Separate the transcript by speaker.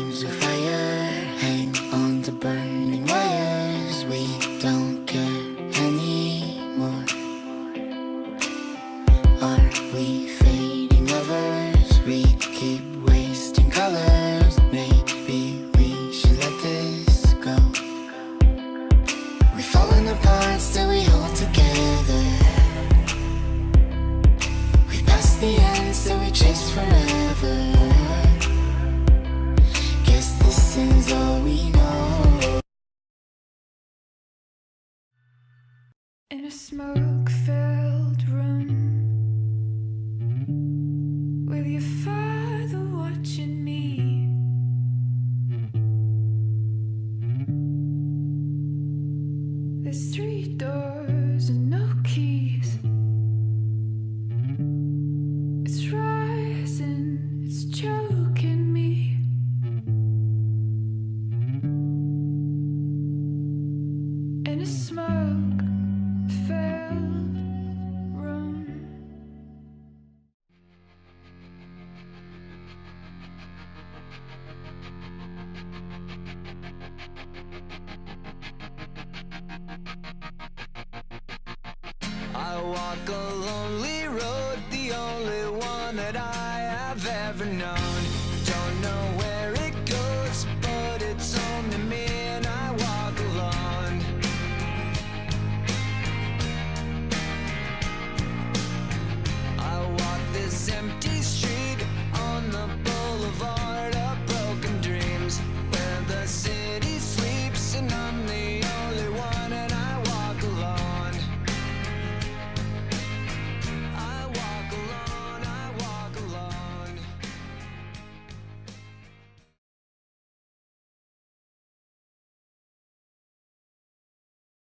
Speaker 1: flames of fire hang on to burning wires. We don't care anymore. Are we fading lovers? We keep wasting colors. Maybe we should let this go. We've fallen apart, still we hold together. We've passed the end, still we chase forever. Guess this is all we know.
Speaker 2: In a smoke-filled room, with your father watching me, there's 3 doors and no keys. It's rising, it's choking me. In a smoke-filled room.
Speaker 3: I walk a lonely